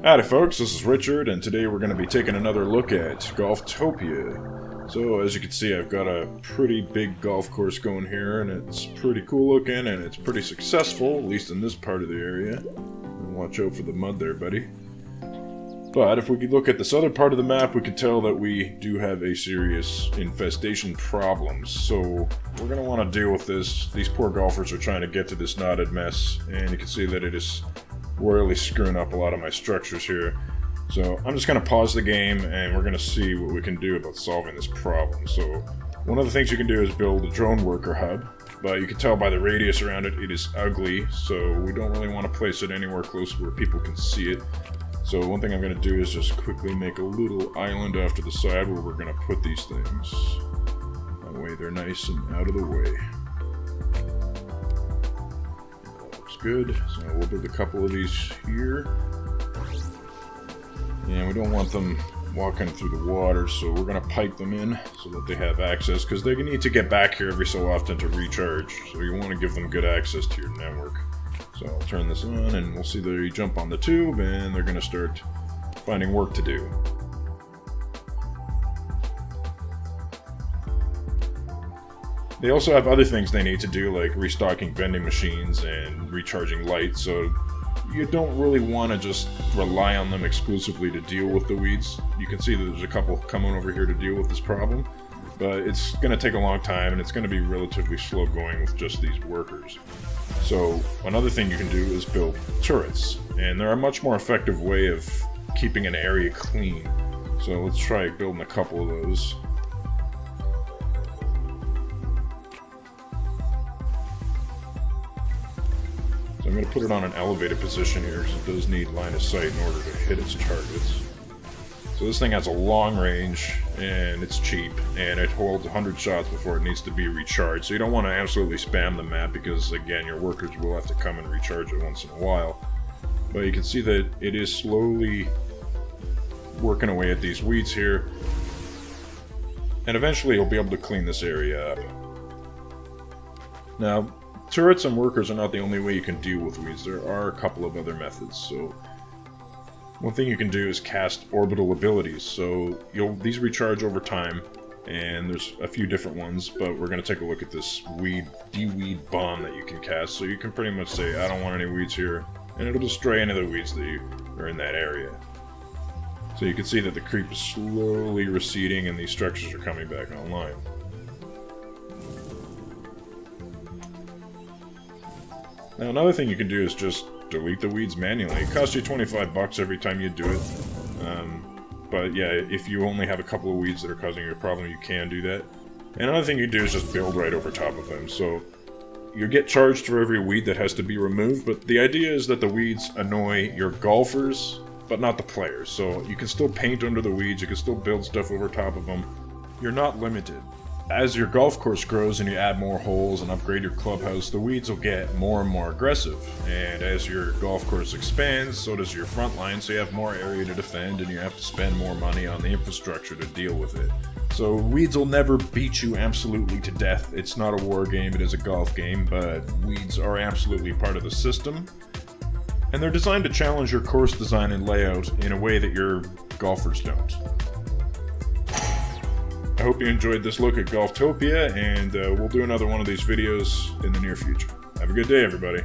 Howdy folks, this is Richard, and today we're going to be taking another look at GolfTopia. So as you can see, I've got a pretty big golf course going here, and it's pretty cool looking, and it's pretty successful, at least in this part of the area. And watch out for the mud there, buddy. But if we could look at this other part of the map, we can tell that we do have a serious infestation problem. So we're going to want to deal with this. These poor golfers are trying to get to this knotted mess, and you can see that it is royally screwing up a lot of my structures here. So I'm just going to pause the game and we're going to see what we can do about solving this problem. So one of the things you can do is build a drone worker hub, but you can tell by the radius around it, it is ugly, so we don't really want to place it anywhere close where people can see it. So one thing I'm going to do is just quickly make a little island off to the side where we're going to put these things. That way they're nice and out of the way. Good, so we'll build a couple of these here, and we don't want them walking through the water, so we're going to pipe them in so that they have access, because they need to get back here every so often to recharge, so you want to give them good access to your network. So I'll turn this on and we'll see they jump on the tube and they're going to start finding work to do. They also have other things they need to do, like restocking vending machines and recharging lights, so you don't really want to just rely on them exclusively to deal with the weeds. You can see that there's a couple coming over here to deal with this problem, but it's going to take a long time and it's going to be relatively slow going with just these workers. So another thing you can do is build turrets, and they're a much more effective way of keeping an area clean. So let's try building a couple of those. I'm going to put it on an elevated position here because it does need line of sight in order to hit its targets. So this thing has a long range and it's cheap and it holds 100 shots before it needs to be recharged. So you don't want to absolutely spam the map because, again, your workers will have to come and recharge it once in a while. But you can see that it is slowly working away at these weeds here, and eventually you'll be able to clean this area up. Now, turrets and workers are not the only way you can deal with weeds. There are a couple of other methods. So one thing you can do is cast orbital abilities. So these recharge over time, and there's a few different ones, but we're going to take a look at this de-weed bomb that you can cast. So you can pretty much say, I don't want any weeds here, and it'll destroy any of the weeds that are in that area. So you can see that the creep is slowly receding and these structures are coming back online. Now another thing you can do is just delete the weeds manually. It costs you 25 bucks every time you do it. But yeah, if you only have a couple of weeds that are causing you a problem, you can do that. And another thing you do is just build right over top of them. So you get charged for every weed that has to be removed, but the idea is that the weeds annoy your golfers, but not the players. So you can still paint under the weeds, you can still build stuff over top of them. You're not limited. As your golf course grows and you add more holes and upgrade your clubhouse, the weeds will get more and more aggressive. And as your golf course expands, so does your front line, so you have more area to defend and you have to spend more money on the infrastructure to deal with it. So weeds will never beat you absolutely to death. It's not a war game, it is a golf game, but weeds are absolutely part of the system. And they're designed to challenge your course design and layout in a way that your golfers don't. I hope you enjoyed this look at GolfTopia, and we'll do another one of these videos in the near future. Have a good day, everybody.